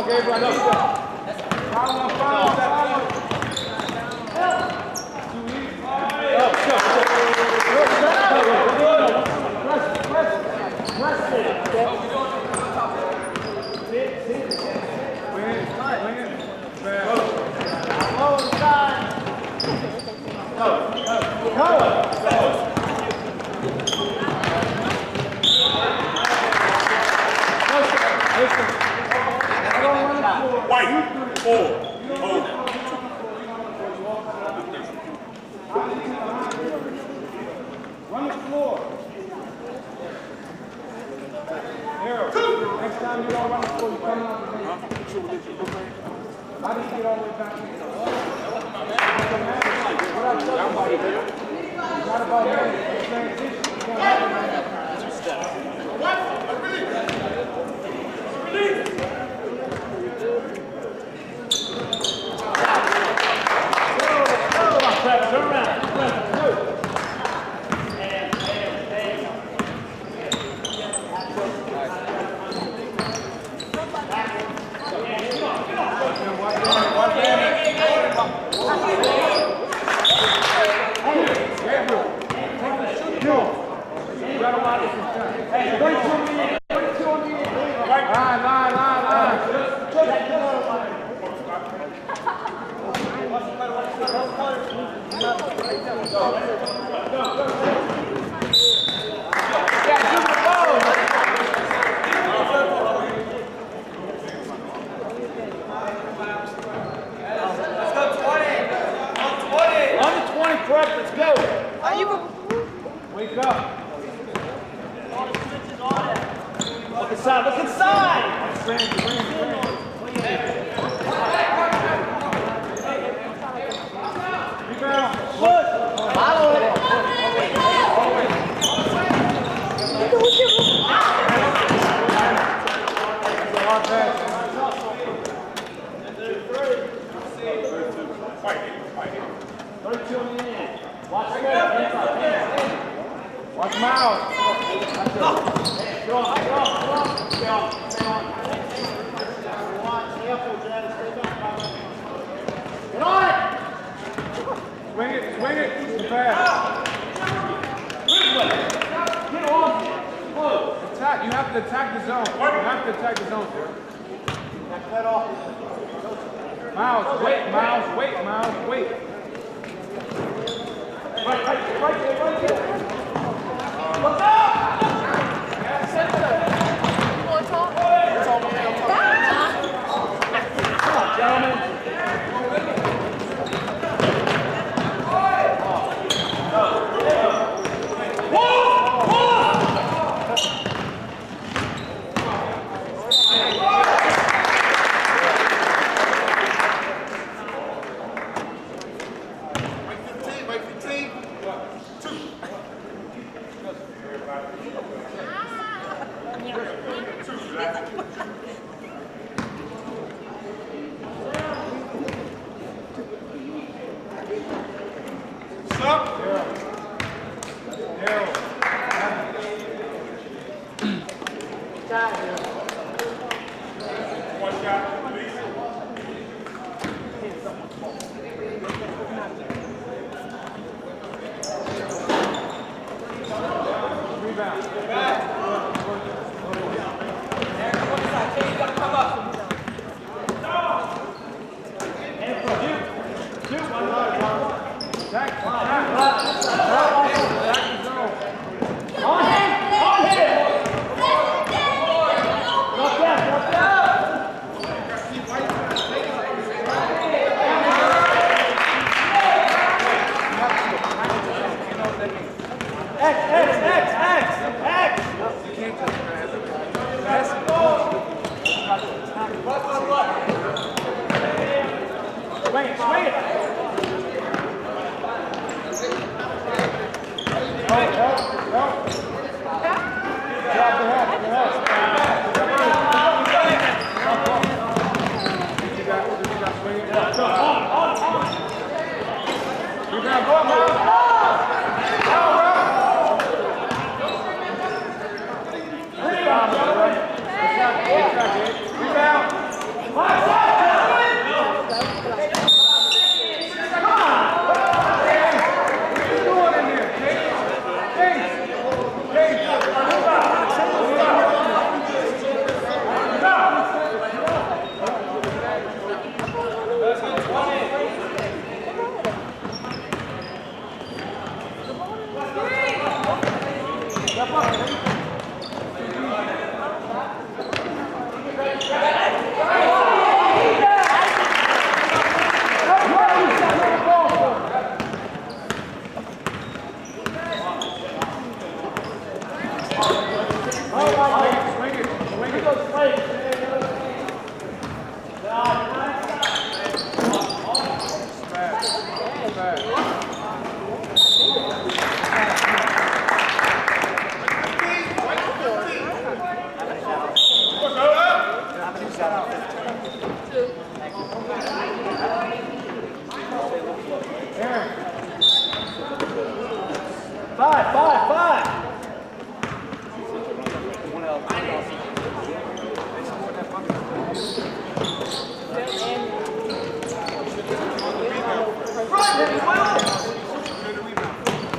Gabriel. Let's go. Follow. White, 4, Run the floor. Next time you don't run the floor, you come out the game. How did you get all the way back in? What I tell you, it's not about that. Transition. It's going to happen. 2 steps. Turn around. Wake up. Look inside. Look inside. Rebound. Push. Follow it. Watch Miles. Stay on. Stay on. Get on it. Swing it. Too fast. Get on it. Attack. You have to attack the zone. Sir. Cut off. Miles, wait. Right there. What's up? You want to talk? Come on, gentlemen.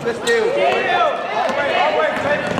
Let's deal, boy. I'll wait, take it.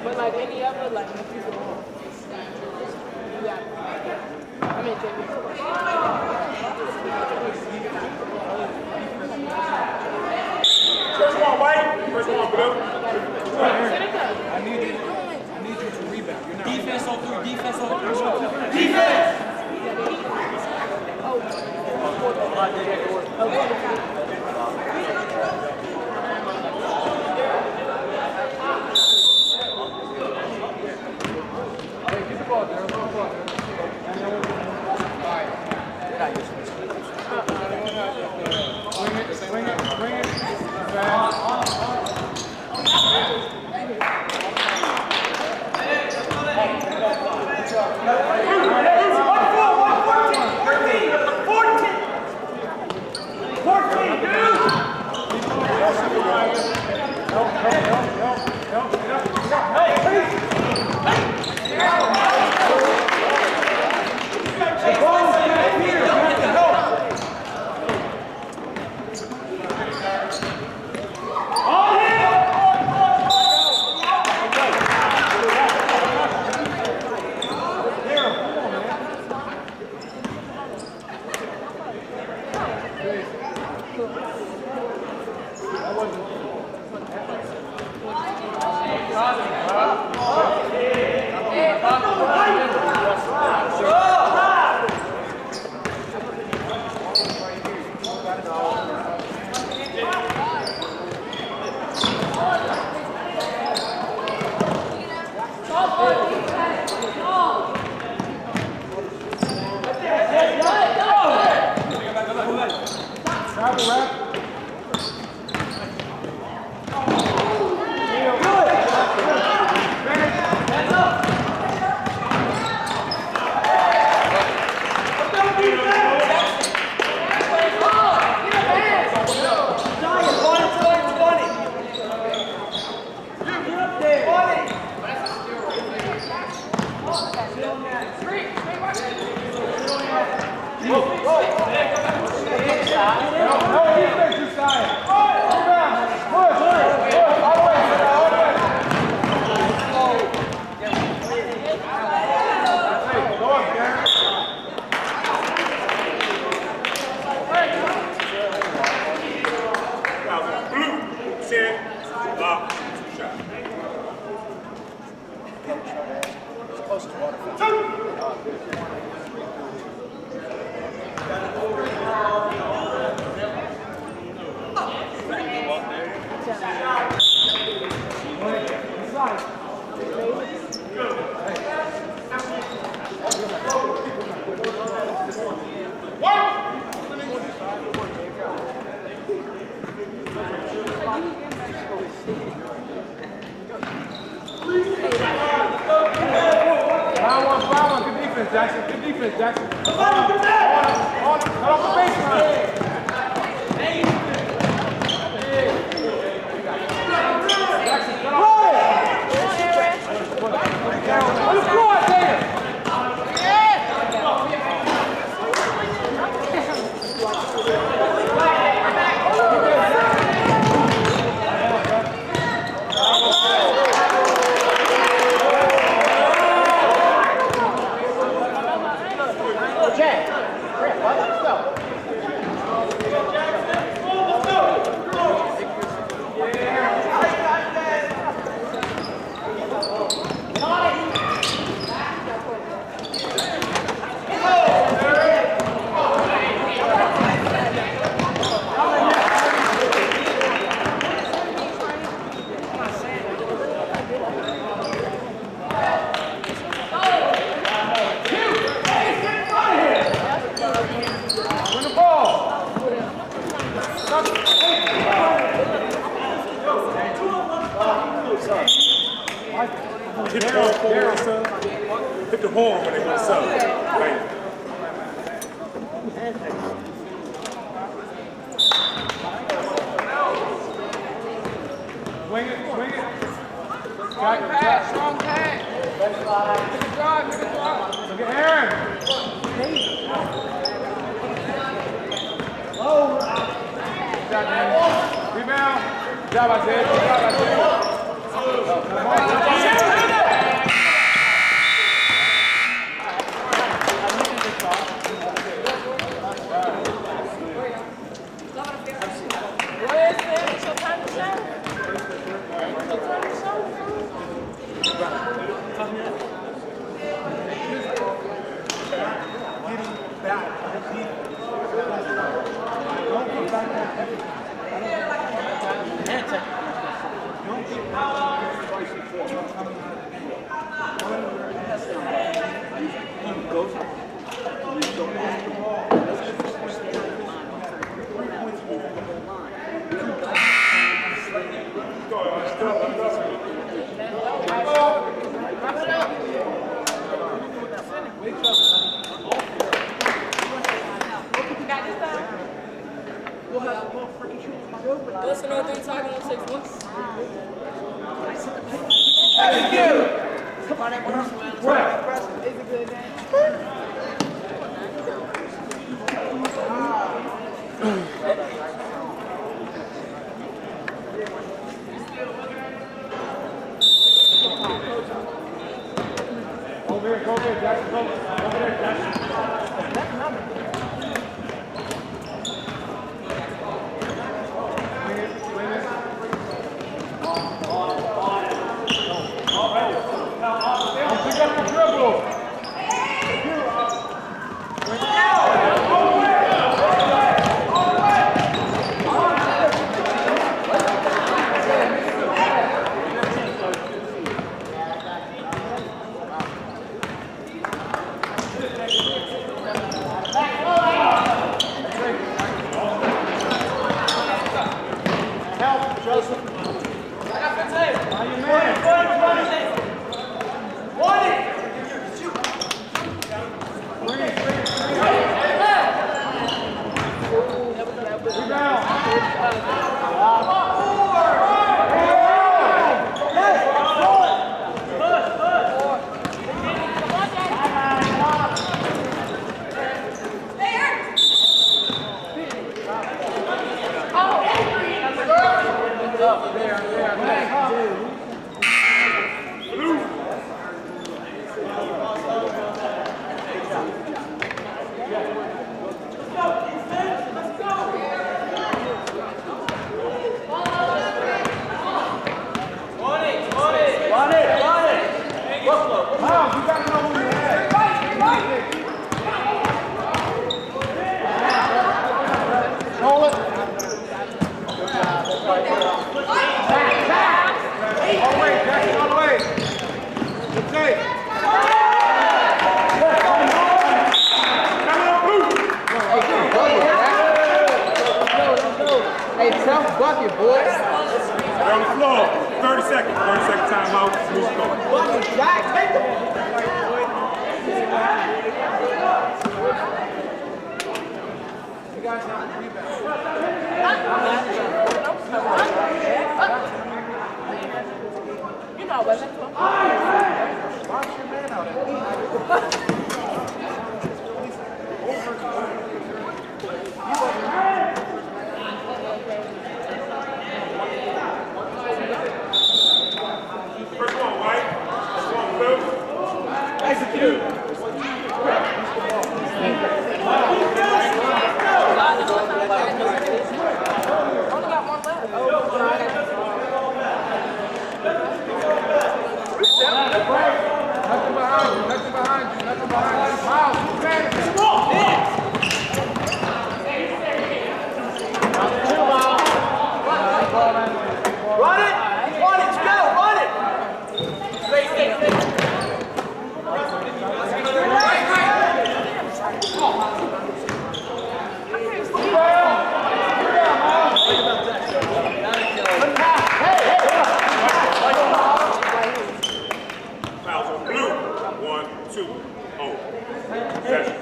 But like any other, like, yeah. I mean, First one, White. First one, Blue. I need you to rebound. You're not Defense on three, defense on three. Defense! Hey, get the ball there. Get the ball there. Swing it. Good defense, Jackson. Good defense, Jackson. Hold on. Cut off the baseline. Jackson, cut off. On the floor, Taylor. Hit the horn forward, son. Hit the horn when they go sub. Right. Swing it. Strong pass. Good drive. Look at Aaron. Rebound. Good job, Isaiah. What's another thing talking on 6 months? Thank you. Is it good, man? Go there, Jackson. Go there, Jackson. Pick up the dribble. Help, Joseph. How you man? Hold it. Good job. tough bucket, boys. They're on the floor. 30 seconds. 30-second timeout. Music going. Bucket, Jack, take the You guys have to rebound. You know what? That's what Watch your man out there. First one, white. First one, blue. Execute. only got one left. Nothing behind you, nothing behind you, nothing behind you. Miles, you man. Run it! Run it! Go! Run it! Fouls on blue. 1, 2, oh. Possession.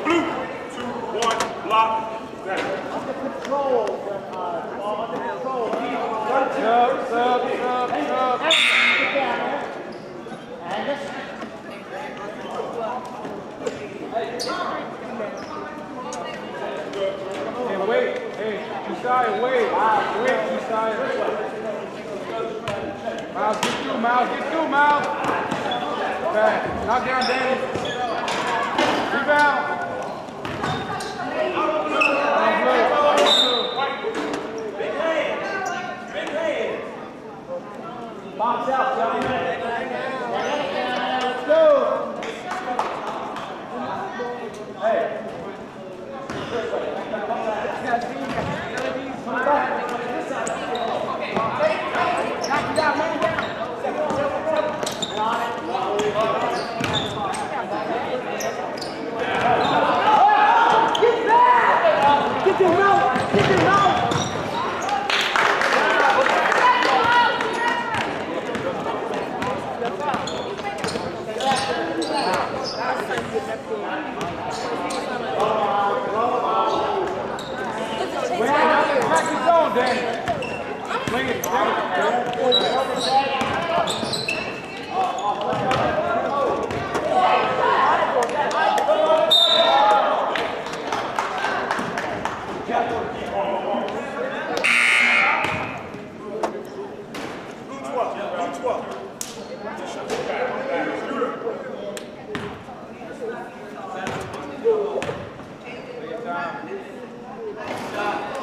Blue. 2, 1, block. Possession. Sub. Hey, wait. Hey, Josiah, wait. Wait, Josiah. Miles, get through, Miles. Okay, knock down Danny. Rebound. Box out, Johnny. Let's go. Hey. Get your mouth! Get your mouth! Back your zone, Danny. Bring it.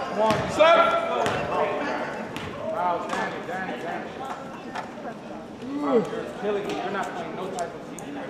Come on, sir. Wow, Danny. Wow, you're killing me. You're not playing no type of defense.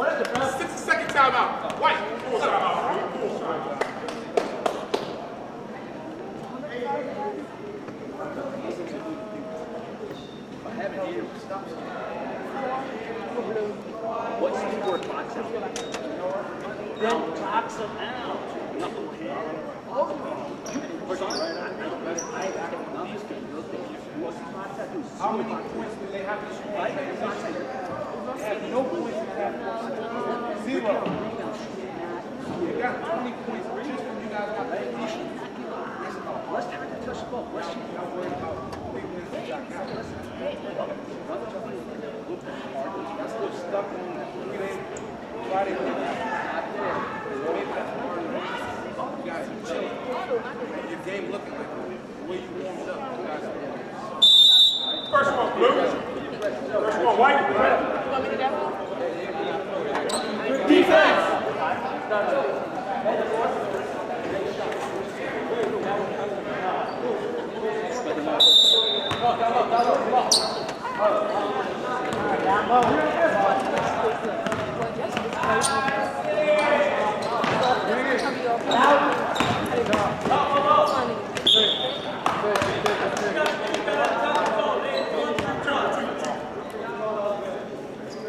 60-second timeout. White. Full timeout. Full timeout. What's the word box out? Then box them out. How many points do they have to score? They have no points in the half court. Zero. They got 20 points just when you guys got the addition. Let's try to touch the ball. Let's Not worried about big wins that y'all got. Y'all still stuck on that 3-day Friday night. You guys are chilling. Your game looking like the way you warmed up. You guys are First one, blue. First one, white. You want me to go? defense.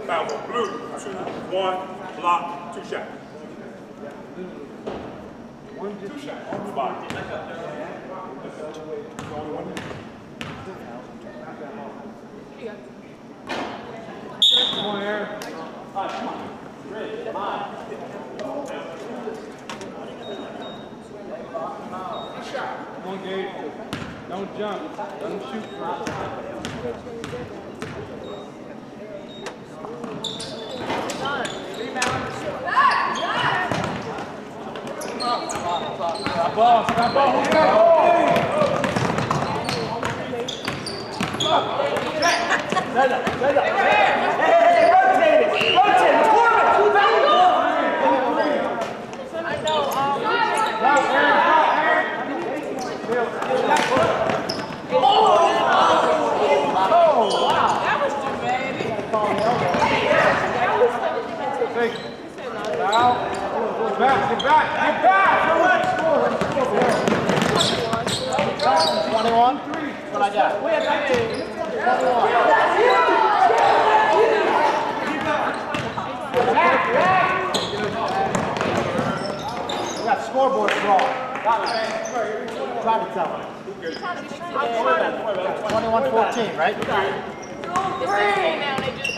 Foul on blue. 2-1, block, 2 shot. 2 shot. On the spot. Come on, Aaron. Come on, Gabe. Don't jump. Let him shoot. Stop ball. Stop ball. Who's got Rotate it. Rotate it. I know. That was too bad. Get back. Get back. Get back. 21. What I got? We have 21. We got scoreboards wrong. Try to tell them. 21-14, right? It's 16 now. They just.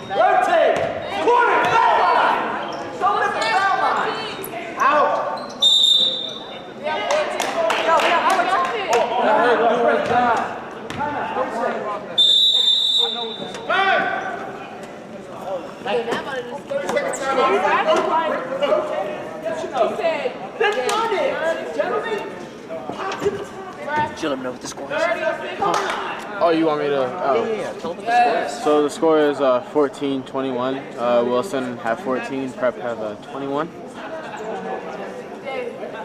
Rotate! Corner! Foul line! Show us the foul line! Out! Yeah, 14. Yo, we got how much? She'll let me know what the score is. Oh, you want me to? Oh. Yeah, tell them what the score is. So the score is 14-21. Wilson have 14. Prep have 21.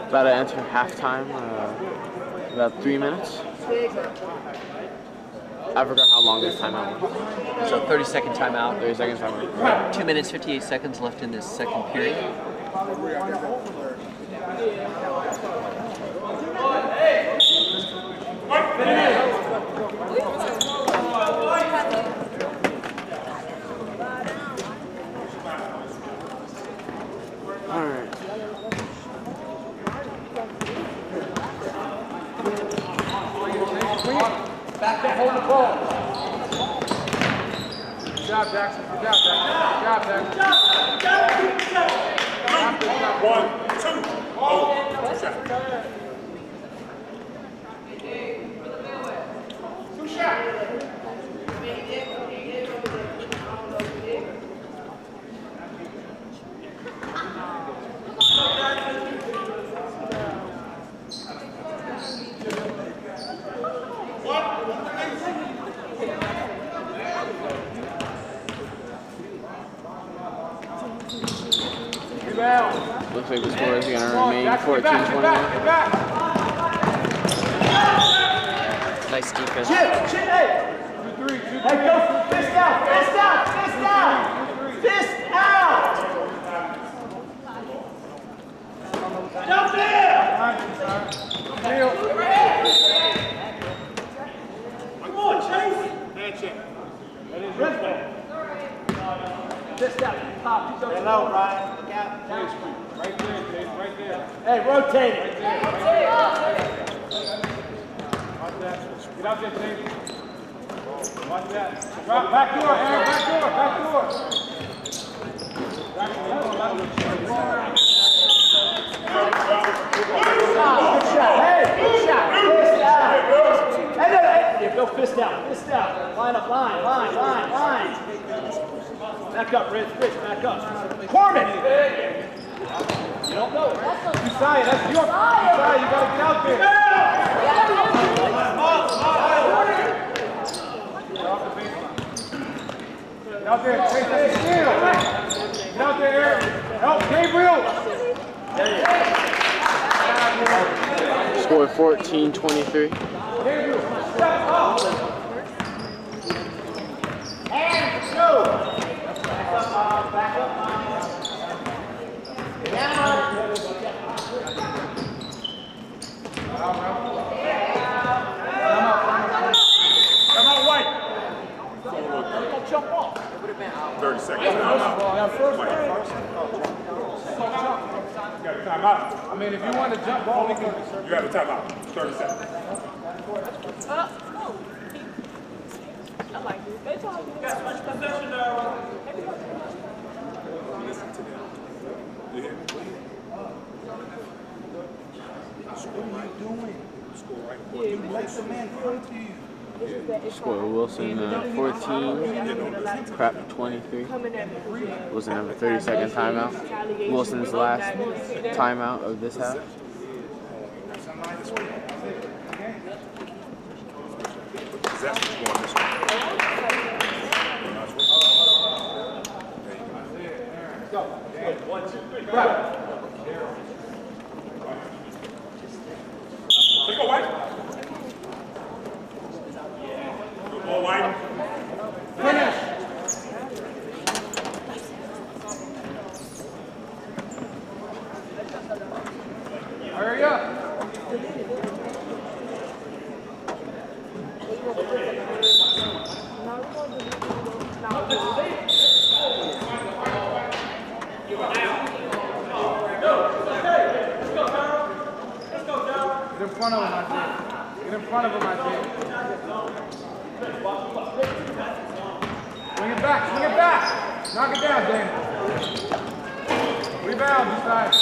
About to enter halftime. About 3 minutes. I forgot how long this timeout was. So 30-second timeout. 30 seconds timeout. 2 minutes, 58 seconds left in this second period. Alright. Back to hold the ball. Good job, Jackson. Good job, Jackson. Good job, Jackson. 1, 2. Oh, 2 shot. 2 shot. Looks like the score is going to remain Get 14-21. back. Nice defense. Chip, hey! 2-3. Hey, go, fist down, fist down, fist down! 2-3. Fist out. Pop. Stay low, Ryan. Look out. Right there, Dave. Right there. Hey, rotate it. Watch that. Get out there, Dave. Watch that. Drop. Back door, Aaron. Back door. Back door. Good shot. Hey, good shot. Fist out. Hey, go fist out. Fist out. Line up, line. Back up, Rich, back up. Corbin! You don't know. Josiah, that's your Josiah, you gotta get out there. Get off the baseline. Get out there, chase that steal. Get out there, Eric. Help, Gabriel. Score 14-23. Gabriel, step up. And go! Back up. Down. Come on, White. Don't jump off. 30 seconds. You got a timeout. I mean, if you want to jump ball, we can. You got a timeout. 30 seconds. I like it. They told you. Listen to them. You hear me? What are you doing? Score right. You let the man come to you. Score Wilson 14, Crap 23. Wilson have a 30-second timeout. Wilson's last timeout of this half. Possession's going this way. Let's go, White. Good ball, White. Hurry up. Get in front of him, Isaiah. Get in front of him, Isaiah. Swing it back. Knock it down, Dan. Rebound, Josiah.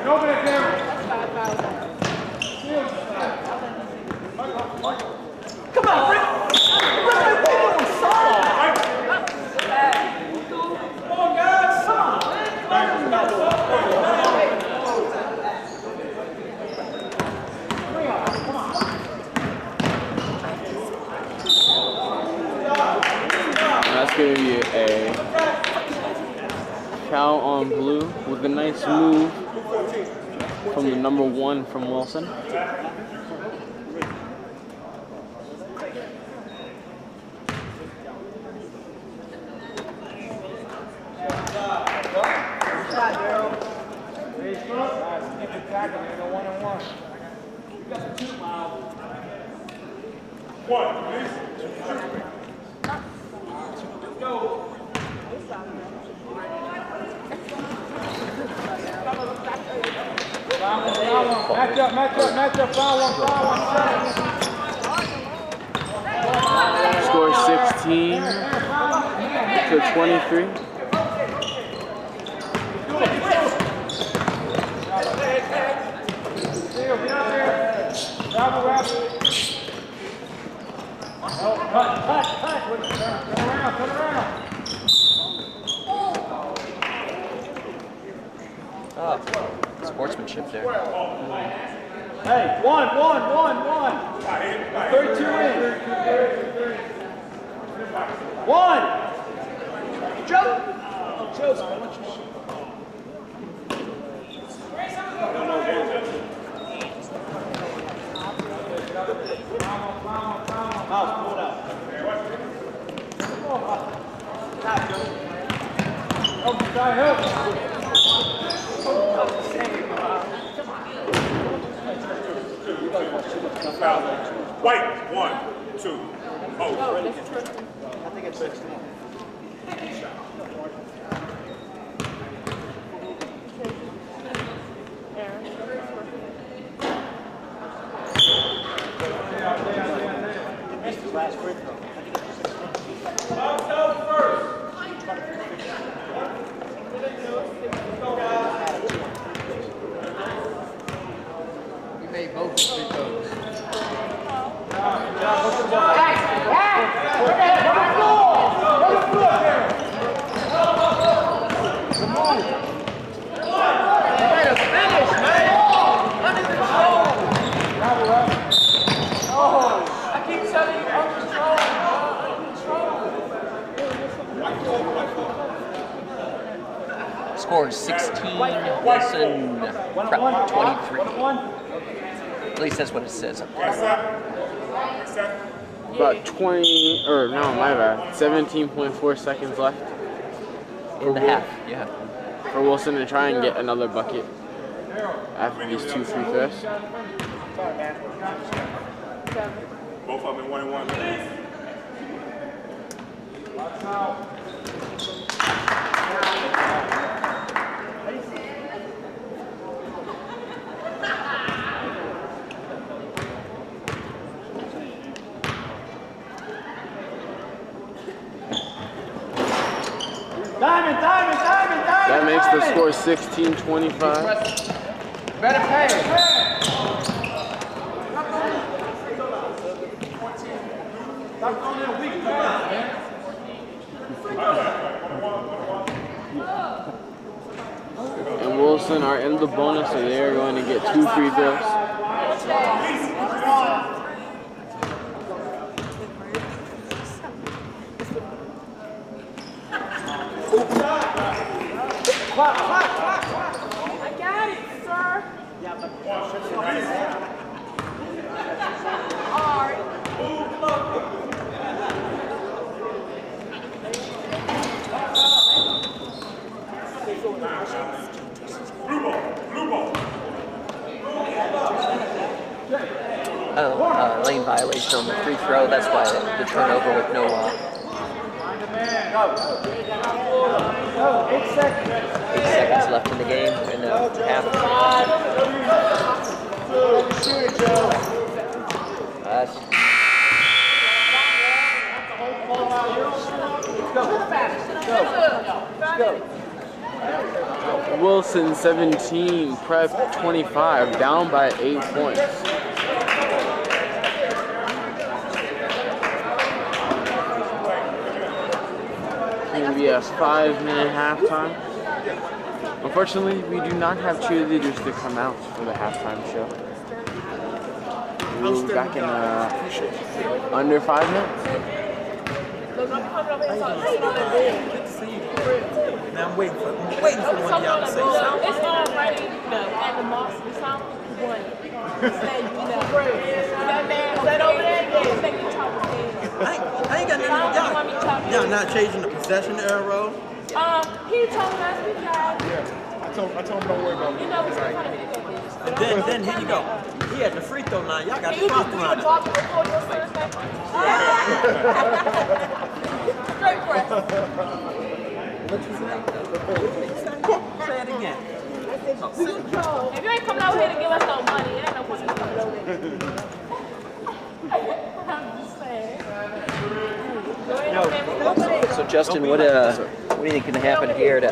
Open it, Cameron. Come on, Rick! That's going to be a foul on blue with a nice move from the number 1 from Wilson. Keep the tackle in a 1-on-1. One, please. Match up, foul one. Score 16 to 23. Turn around. Sportsmanship there. Hey, one. 32 in. One. Joe. Joseph, why don't you shoot? White, 1, 2. Oh, I think it's 16. Missed his last free throw. You made both free throws. Score is 16, Wilson, prep 23. At least that's what it says up there. About 20, or no, my bad. 17.4 seconds left In the half, yeah. for Wilson to try and get another bucket after these 2 free throws. both of them in 1 and 1. Diamond! That makes the score 16-25. Better pay. Stop throwing in a weak pass, man. And Wilson are in the bonus, so they are going to get 2 free throws. I got it, sir. All right. Lane violation on the free throw. That's why the turnover with no 8 seconds left in the game in the half. Wilson 17, Prep 25, down by 8 points. It's going to be a 5-minute halftime. Unfortunately, we do not have cheerleaders to come out for the halftime show. We'll be back in under 5 minutes. Now I'm waiting for one of y'all to say something. It's already at the mosque. It's on one. Say, that man sat over there and think you talking. I ain't got nothing to y'all. Y'all not changing the possession arrow. He told us we got. I told him don't worry about me. You know, we still trying to get it. Then here you go. He had the free throw line. Y'all got the You free just throw do a line. drop and record your Thursday. Straight press. Say it again. If you ain't coming over here to give us no money, it ain't no point in coming over here. I'm just saying. So Justin, what do you think can happen here to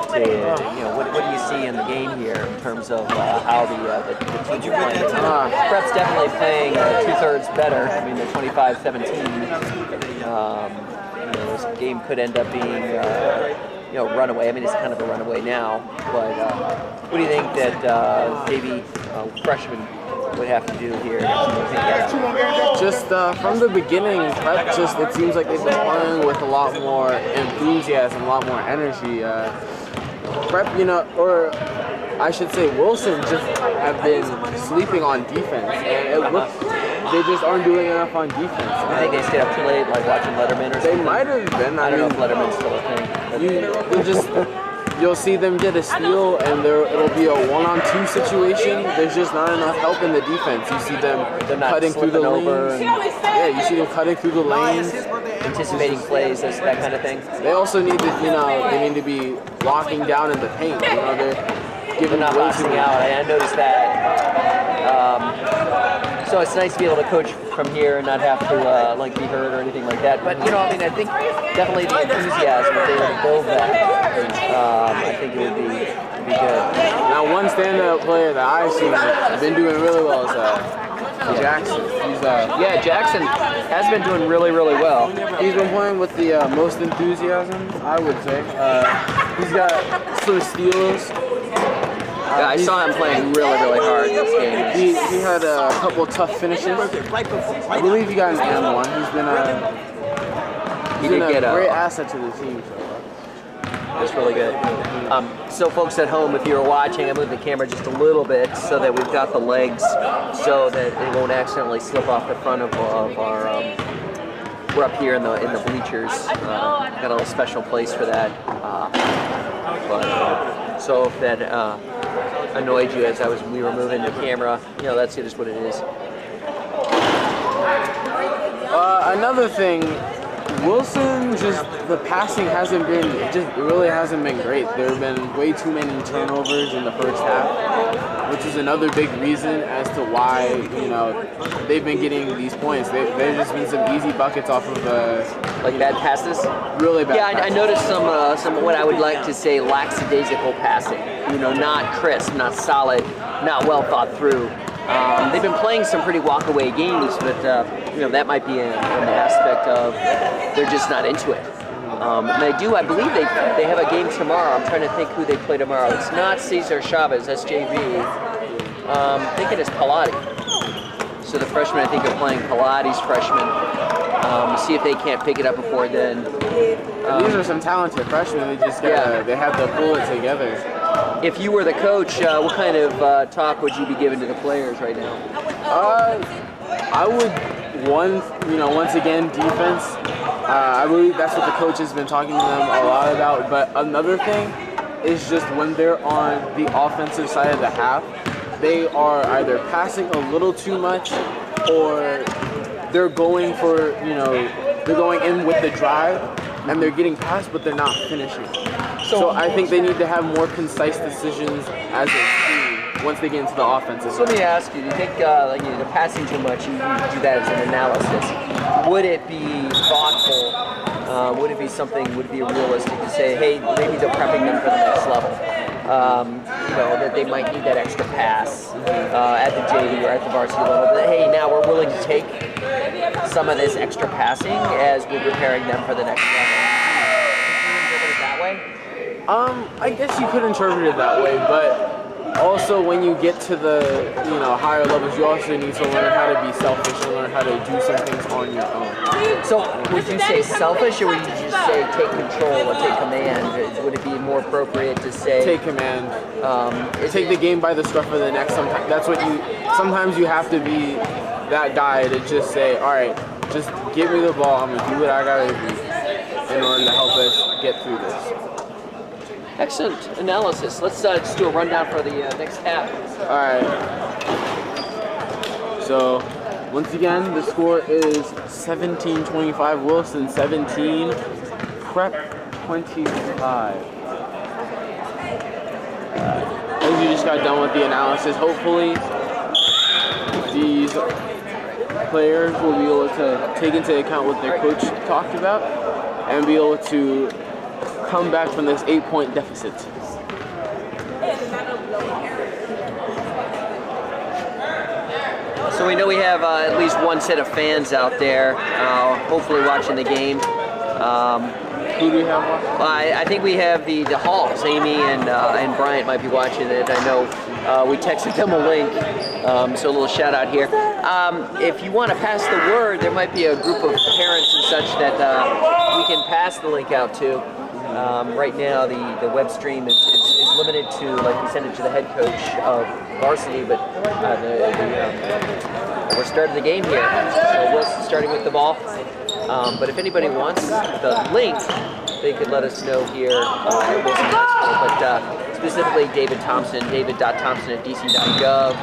what do you see in the game here in terms of how the teams are playing? Prep's definitely playing 2/3 better. I mean, they're 25-17. This game could end up being runaway. I mean, it's kind of a runaway now. But what do you think that maybe freshmen would have to do here? Just from the beginning, Prep it seems like they've been playing with a lot more enthusiasm, a lot more energy. Prep, or I should say Wilson just have been sleeping on defense, and it looks they just aren't doing enough on defense. I think they stayed up too late, like watching Letterman or something. They might have been. I don't know if Letterman's still a thing. You'll see them get a steal, and it'll be a 1-on-2 situation. There's just not enough help in the defense. You see them cutting through the lanes. Yeah, you see them cutting through the lanes, Anticipating plays, that kind of thing. They also need to, they need to be locking down in the paint. They're giving Not way too boxing many. out. I noticed that. So it's nice to be able to coach from here and not have to be hurt or anything like that. But I think definitely the enthusiasm, if they were to build that, I think it would be good. Now, one standout player that I've seen been doing really well is Jackson. Jackson has been doing really, really well. He's been playing with the most enthusiasm, I would say. He's got some steals. Yeah, I saw him playing really, really hard this game. He had a couple tough finishes. I believe he got an M1. He's been a great asset to the team. So. That's really good. So folks at home, if you're watching, I moved the camera just a little bit so that we've got the legs so that it won't accidentally slip off the front of our we're up here in the bleachers. Got a little special place for that. So if that annoyed you as we were moving the camera, that's just what it is. Another thing, Wilson, the passing really hasn't been great. There have been way too many turnovers in the first half, which is another big reason as to why, they've been getting these points. There's just been some easy buckets off of bad passes? Really bad Yeah, passes. I noticed some what I would like to say lackadaisical passing. Not crisp, not solid, not well thought through. They've been playing some pretty walk-away games, but that might be an aspect of they're just not into it. And I believe they have a game tomorrow. I'm trying to think who they play tomorrow. It's not Cesar Chavez, SJV. I'm thinking it's Pilati. So the freshmen, I think, are playing Pilati's freshmen. See if they can't pick it up before then. These are some talented freshmen. They have to pull it together. If you were the coach, what kind of talk would you be giving to the players right now? I would, once again, defense. I believe that's what the coach has been talking to them a lot about. But another thing is just when they're on the offensive side of the half, they are either passing a little too much or they're going for, they're going in with the drive and they're getting passed, but they're not finishing. So I think they need to have more concise decisions as a team once they get into the offensive. So let me ask you, do you think they're passing too much, you do that as an analysis, would it be thoughtful, would it be realistic to say, hey, maybe they're prepping them for the next level? That they might need that extra pass at the JV or at the varsity level. But hey, now we're willing to take some of this extra passing as we're preparing them for the next level. Can you interpret it that way? I guess you could interpret it that way, but also when you get to the higher levels, you also need to learn how to be selfish and learn how to do some things on your own. So would you say selfish, or would you just say take control or take command? Would it be more appropriate to say take command? Take the game by the scruff of the neck. Sometimes you have to be that guy to just say, all right, just give me the ball. I'm gonna do what I gotta do in order to help us get through this. Excellent analysis. Let's just do a rundown for the next half. All right. So, once again, the score is 17-25. Wilson 17, Prep 25. As you just got done with the analysis, hopefully these players will be able to take into account what their coach talked about and be able to come back from this 8-point deficit. So we know we have at least one set of fans out there, hopefully watching the game. Who do we have watching? I think we have the Halls. Amy and Bryant might be watching it. I know we texted them a link, so a little shout out here. If you want to pass the word, there might be a group of parents and such that we can pass the link out to. Right now, the web stream is limited to, we send it to the head coach of varsity, but we're starting the game here. So Wilson's starting with the ball. But if anybody wants the link, they could let us know here at Wilson High School. But specifically David Thompson, david.thompson@dc.gov.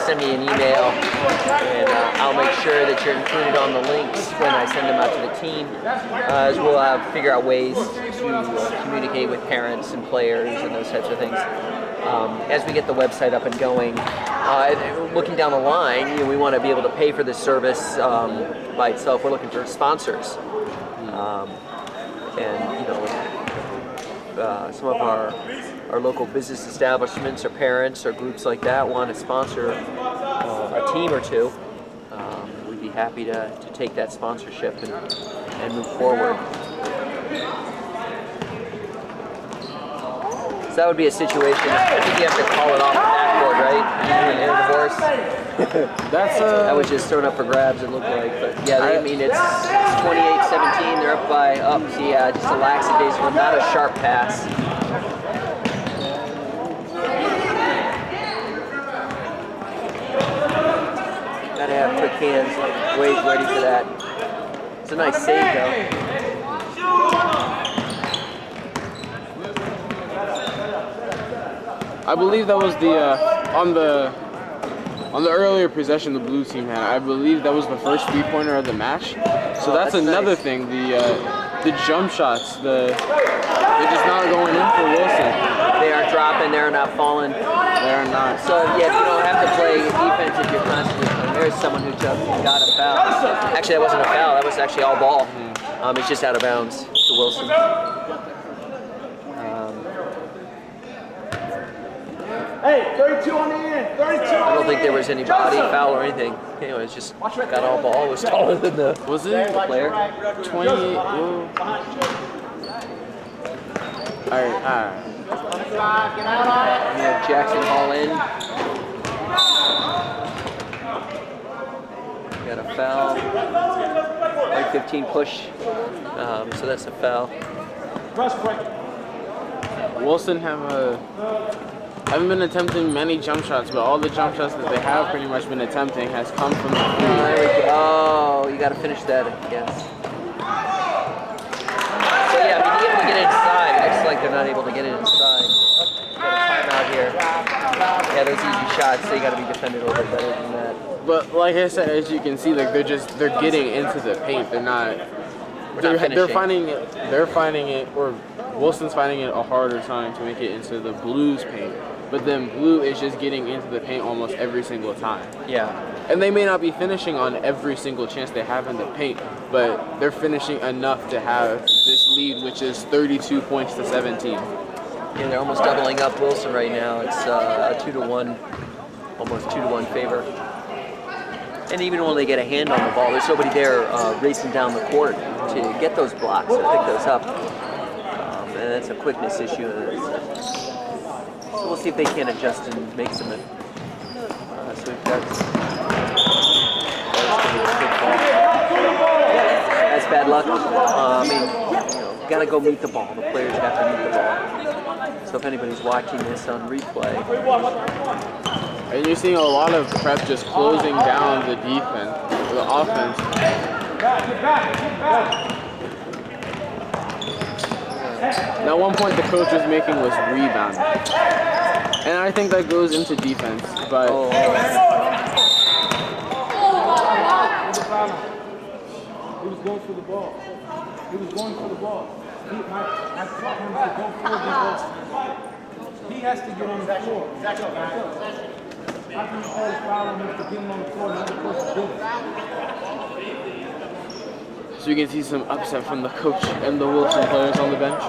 Send me an email, and I'll make sure that you're included on the links when I send them out to the team, as we'll figure out ways to communicate with parents and players and those types of things. As we get the website up and going, looking down the line, we want to be able to pay for this service by itself. We're looking for sponsors, and some of our local business establishments or parents or groups like that want to sponsor a team or two. We'd be happy to take that sponsorship and move forward. So that would be a situation. I think you have to call it off the backboard, right? And divorce. That was just thrown up for grabs, it looked like. But yeah, I mean, it's 28-17. They're up by, just a lackadaisical, not a sharp pass. Gotta have quick hands, ready for that. It's a nice save, though. I believe that was the on the earlier possession the blue team had. I believe that was the first 3-pointer of the match. So that's another nice. thing. The jump shots, they're just not going in for Wilson. They aren't dropping. They're not falling. They're not. So yeah, you don't have to play defense if you're constantly playing. There's someone who just got a foul. Actually, that wasn't a foul. That was actually all ball. It's just out of bounds to Wilson. Hey, 32 on the end. 32 I don't think there was any body foul or anything. It was just got all ball. It was taller than the player. 28. All right. We have Jackson Hall in. Got a foul. Like 15 push. So that's a foul. Wilson haven't been attempting many jump shots, but all the jump shots that they have pretty much been attempting has come from the three. There we go. Oh, you got to finish that, I guess. So yeah, I mean, to be able to get inside, it looks like they're not able to get it inside. Got a timeout here. Yeah, those easy shots, they got to be defended a little bit better than that. But like I said, as you can see, like they're getting into the paint. They're not. They're finding it, or Wilson's finding it a harder time to make it into the Blues paint. But then Blue is just getting into the paint almost every single time. Yeah. And they may not be finishing on every single chance they have in the paint, but they're finishing enough to have this lead, which is 32 points to 17. Yeah, they're almost doubling up Wilson right now. It's a 2-1, almost 2-1 favor. And even when they get a hand on the ball, there's nobody there racing down the court to get those blocks or pick those up. And that's a quickness issue. So we'll see if they can adjust and make some. So we've got. That's bad luck. I mean, gotta go meet the ball. The players have to meet the ball. So if anybody's watching this on replay. And you're seeing a lot of Prep just closing down the defense, the offense. Now, one point the coach was making was rebound. And I think that goes into defense, but... He was going for the ball. He was going for the ball. I taught him to go for the ball. He has to get on the floor. I can call the foul on him to get him on the floor and another person do it. So you can see some upset from the coach and the Wilson players on the bench.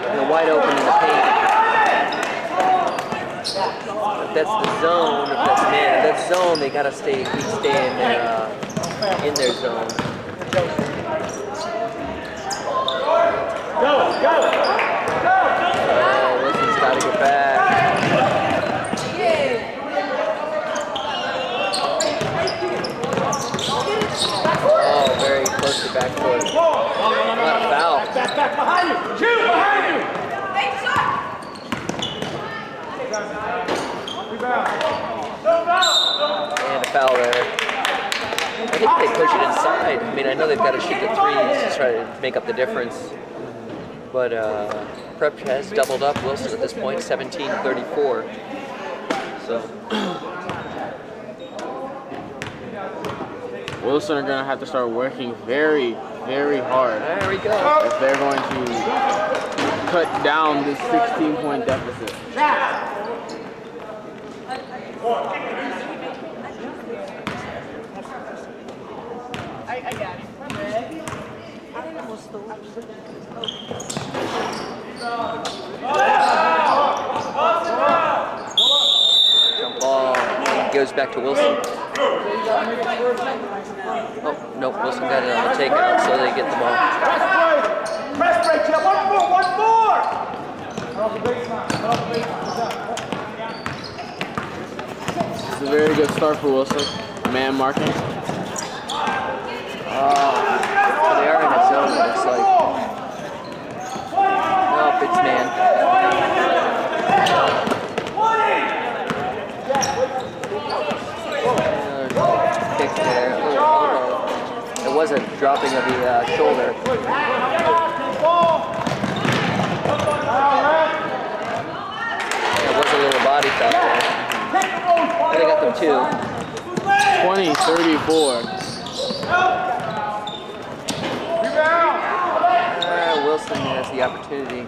They're wide open in the paint. If that's the zone, if that's man, if that's zone, they gotta stay in their zone. Wilson's got to get back. Oh, very close to backcourt. Not a foul. And a foul there. I think they push it inside. I mean, I know they've got to shoot the threes to try to make up the difference. But Prep has doubled up Wilson at this point, 17-34. So Wilson are going to have to start working very, very hard. there we go. If they're going to cut down this 16-point deficit. I got it. My bad. I don't know what's the Jump ball goes back to Wilson. Oh, nope, Wilson got it on the takeout, so they get the ball. Press break, Jeff. One more. It's a very good start for Wilson. Man marking. So they are in a zone, it looks like. Nope, it's man. Kick there. It was a dropping of the shoulder. It was a little body foul there. But they got them two. 20-34. Wilson has the opportunity.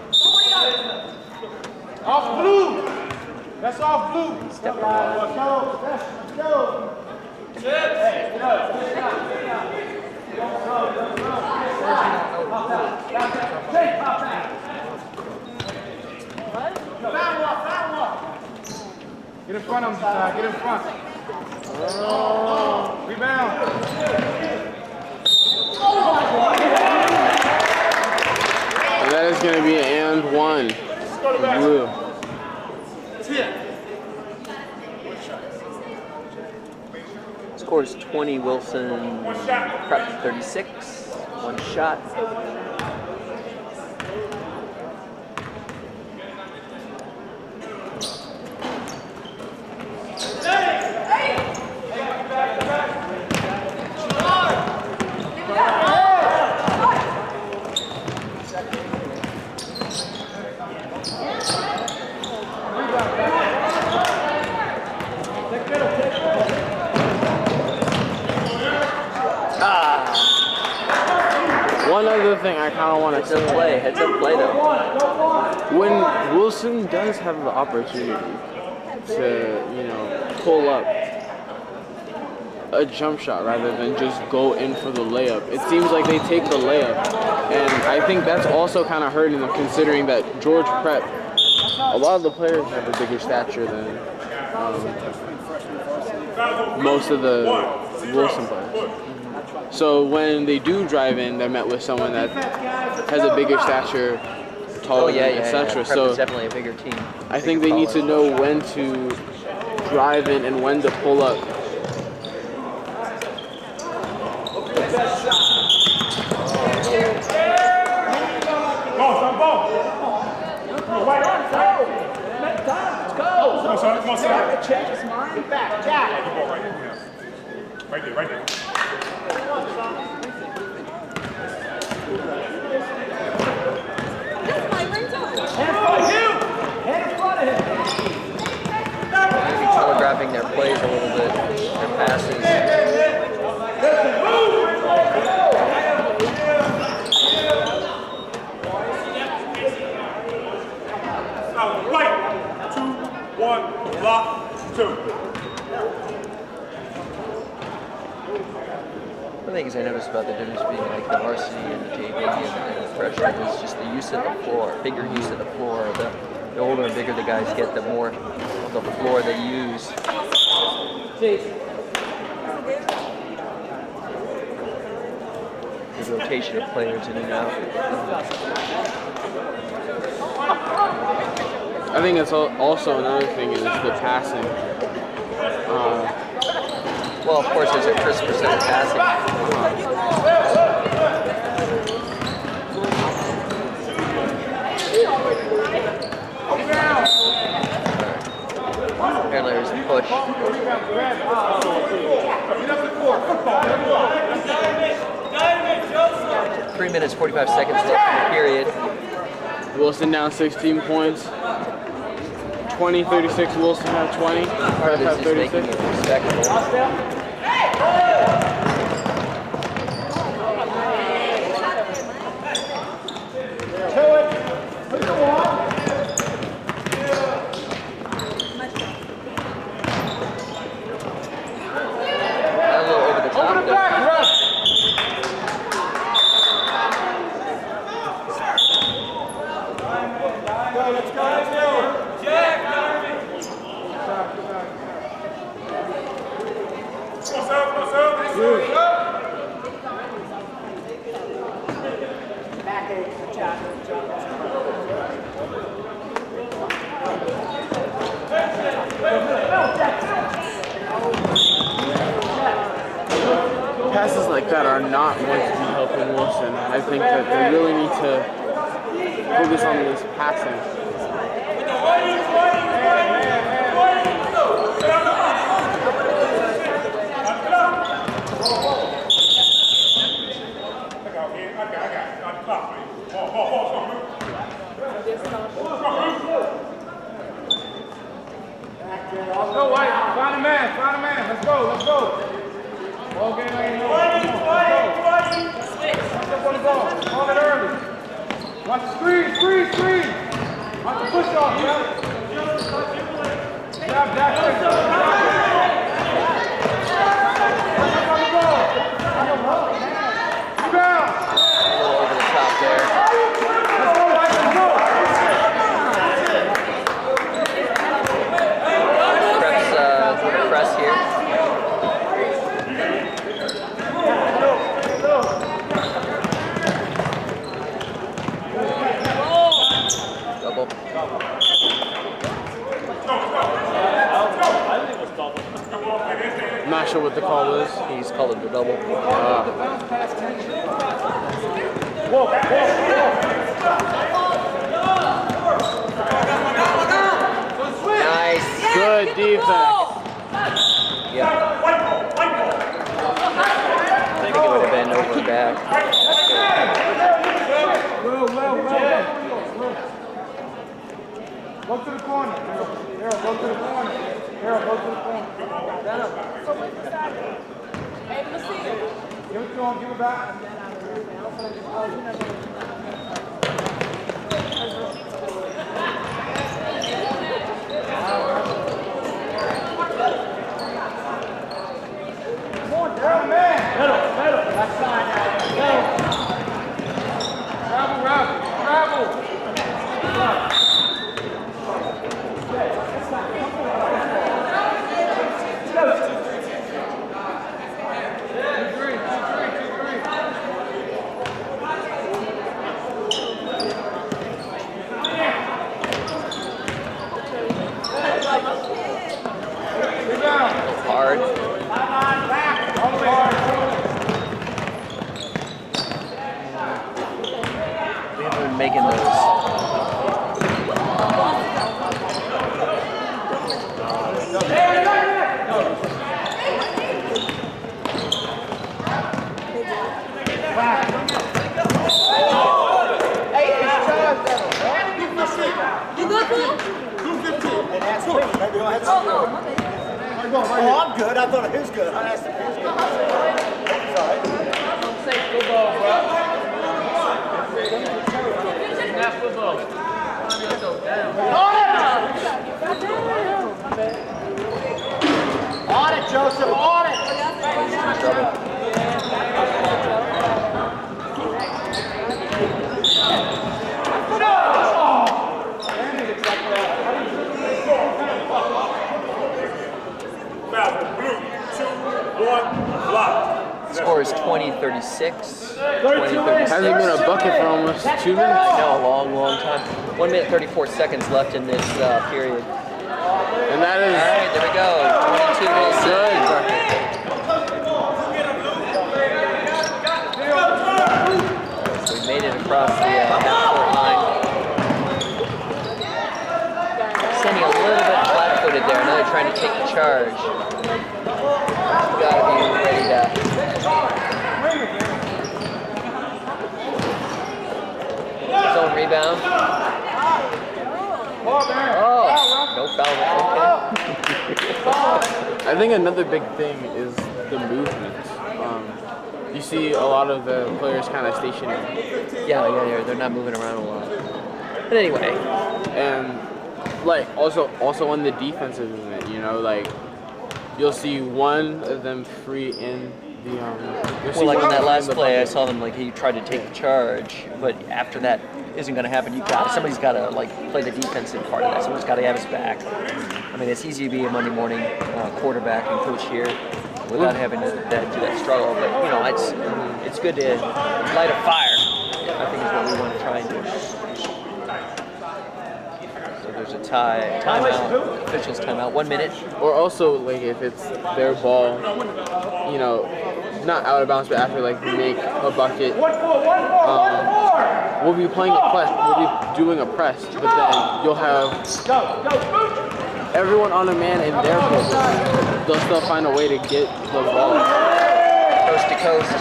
Off blue. That's off blue. Step one. Go. Get in front of him, get in front. Rebound. And that is going to be an and one. Blue. Scores 20, Wilson, Prep 36, one shot. One other thing I kind of want to say. Heads up play though. When Wilson does have the opportunity to, pull up a jump shot rather than just go in for the layup, it seems like they take the layup. And I think that's also kind of hurting them, considering that George Prep, a lot of the players have a bigger stature than most of the Wilson players. So when they do drive in, they're met with someone that has a bigger stature, taller, etc. Prep is definitely a bigger team. I think they need to know when to drive in and when to pull up. Come on, son. Change his mind. Back, Jack. Right there. Telegraphing their plays a little bit, their passes. Right. 2, 1, block, 2. One of the things I noticed about the difference between like the varsity and the JV and the freshman is just the use of the floor, bigger use of the floor. The older and bigger the guys get, the more of the floor they use. The rotation of players in and out. I think it's also another thing is the passing. Well, of course, there's a crisp percent of passing. Marylanders push. 3 minutes, 45 seconds left in the period. Wilson down 16 points. 20-36. Wilson have 20. Prep is just making it respectable. A little over the top though. Passes like that are not going to be helping Wilson. I think that they really need to focus on this passing. Let's go, White. Find a man. Let's go. Ball game ain't no. Let's go. Watch up on the ball. Call it early. Watch the screen. Watch the push off, man. Grab that. Watch on the ball. Rebound. A little over the top there. Let's go, White. Let's go. Prep's going to press here. Double. I'm not sure what the call is. He's called it a double. Nice. Good defense. Yeah. I think it would have been over and back. Well. Go to the corner. Harold, go to the corner. Hey, let's see it. Give it to him. Give it back. Come on, Harold, man. Middle. Left side now. Travel. Hard. We haven't been making those. Oh, I'm good. I thought he was good. I asked him if he was good. It's all right. On it, Joseph. On it. Score is 20-36. 20-36. Hasn't been a bucket for almost 2 minutes. No, a long time. 1 minute 34 seconds left in this period. And that is All right, there we go. 22 Wilson. So we made it across the half-court line. Sending a little bit flat-footed there. Another trying to take the charge, you gotta be ready to. Zone rebound. Oh, no foul. I think another big thing is the movement. You see a lot of the players kind of stationary. Yeah, they're not moving around a lot. But anyway, And like also on the defensive movement, you know, like you'll see one of them free in the well, like in that last play, I saw them like he tried to take the charge, but after that isn't going to happen. Somebody's got to like play the defensive part of that. Someone's got to have his back. I mean, it's easy to be a Monday morning quarterback and coach here without having to do that struggle. But you know, it's good to light a fire. I think is what we want to try and do. So there's a timeout, officials timeout, 1 minute. Or also like if it's their ball, you know, not out of bounds, but after like make a bucket. We'll be playing a press. We'll be doing a press, but then you'll have everyone on a man in their position. They'll still find a way to get the ball Coast to coast.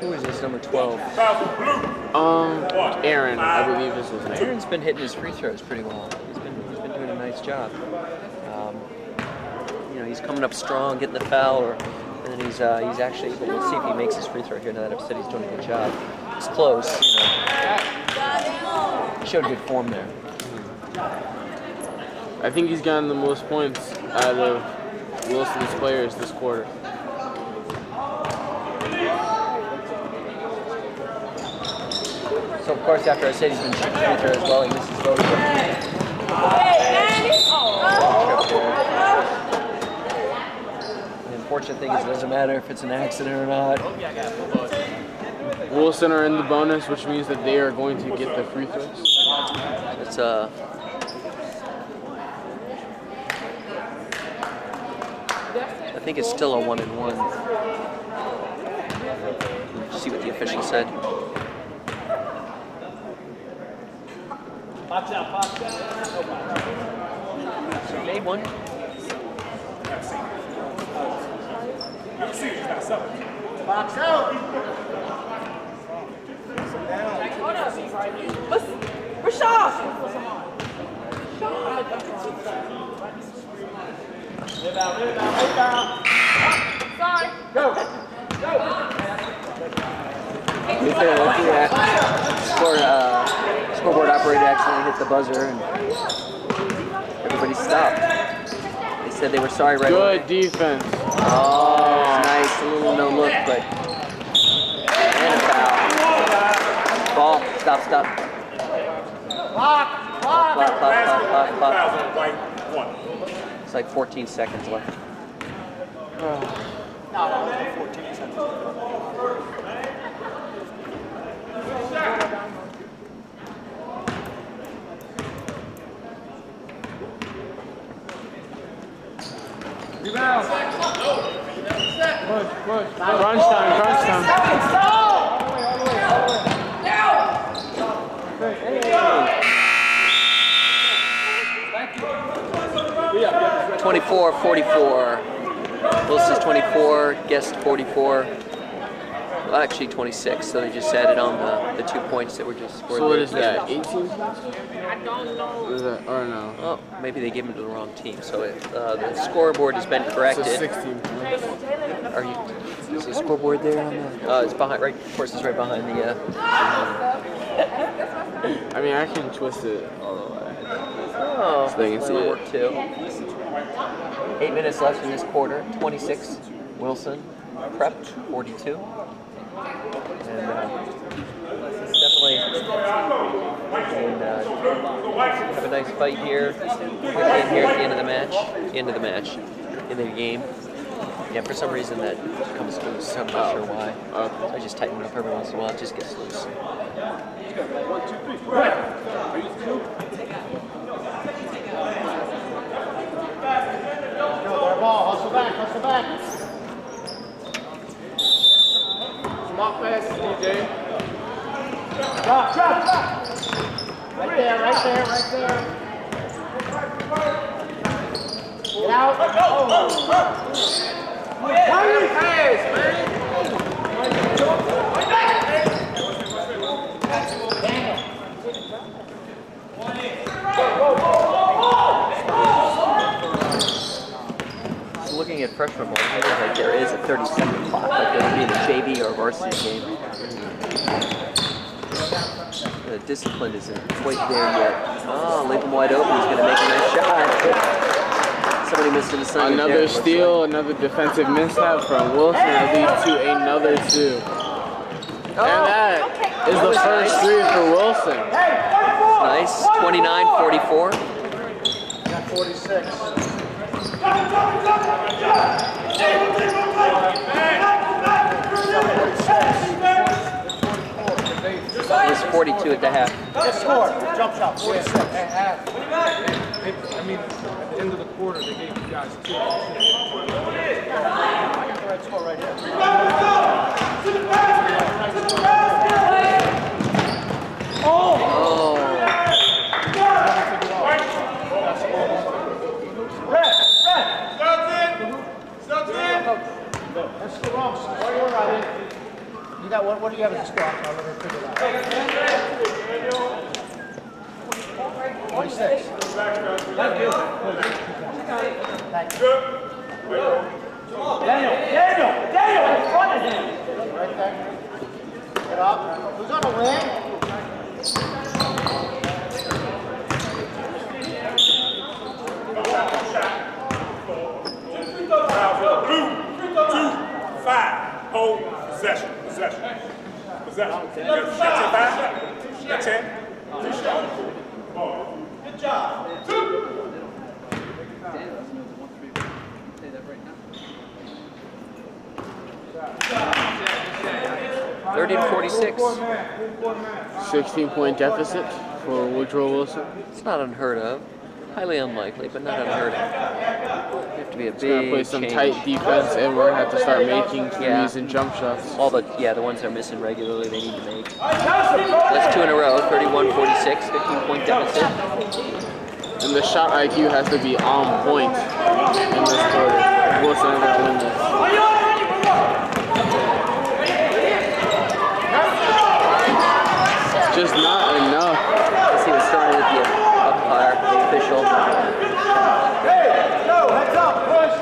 Who is this, number 12? Aaron, I believe is his name. Aaron's been hitting his free throws pretty well. He's been doing a nice job. You know, he's coming up strong, getting the foul, and then he's actually able. We'll see if he makes his free throw here. Now that I've said he's doing a good job. It's close. You know. He showed good form there. I think he's gotten the most points out of Wilson's players this quarter. So of course, after I said he's been shooting free throws well, he misses both of them. The unfortunate thing is it doesn't matter if it's an accident or not. Wilson are in the bonus, which means that they are going to get the free throws. It's I think it's still a 1-and-1. See what the official said. Box out, box out. So he made one. Box out. Rashad! Sorry. Go. Scoreboard operator accidentally hit the buzzer and everybody stopped. They said they were sorry right away. Good defense. Oh, nice. A little no look, but and a foul. Ball. Stop. Clock. It's like 14 seconds left. Rebound. Push. Crunch time. Yeah. 24-44. Wilson's 24, Guest 44. Well, actually 26, so they just added on the 2 points that were just scored. So what is that, 18? I don't know. Or is that, or no? Oh, maybe they gave him to the wrong team. So the scoreboard has been corrected. So 16 points. Are you? Is the scoreboard there on the? It's behind. Right, of course, it's right behind the. I mean, I can twist it all the way. Oh, So they can see that'll it. work too. 8 minutes left in this quarter. 26. Wilson, Prep 42. And it's definitely have a nice fight here. Quickly in here at the end of the match, end of the game. Yeah, for some reason that comes loose. I'm not sure why. So I just tighten it up every once in a while. It just gets loose. Drop. Right there. Get out. Looking at freshman ball, it looks like there is a 30-second clock, like there would be in a JV or varsity game. The discipline isn't quite there yet. Oh, leave him wide open. He's going to make a nice shot. Somebody missed an assignment. Another steal, another defensive mishap from Wilson that leads to another 2. And that is the first 3 for Wilson. Nice. 29-44. Got 46. It was 42 at the half. Good score. Jump shot. 46. At half. I mean, at the end of the quarter, they gave you guys 2. I got the right score right here. That's the wrong score. You're right. You got what do you have as a score? I'll let her figure it out. 26. Thank you. Daniel, in front of him. Right there. Get up. Who's on the wing? Blue, 2-5. Hold possession. You got 10. Good job. 30-46. 16-point deficit for Woodrow Wilson. It's not unheard of. Highly unlikely, but not unheard of. You have to be a It's gonna big play some change. tight defense, and we're gonna have to start making threes and jump shots. All the ones they're missing regularly, they need to make. That's 2 in a row. 31-46. 15-point deficit. And the shot IQ has to be on point in this quarter. Wilson ever to win this. It's just not enough. Let's see what's started at the umpire, the official. Go, heads up, push.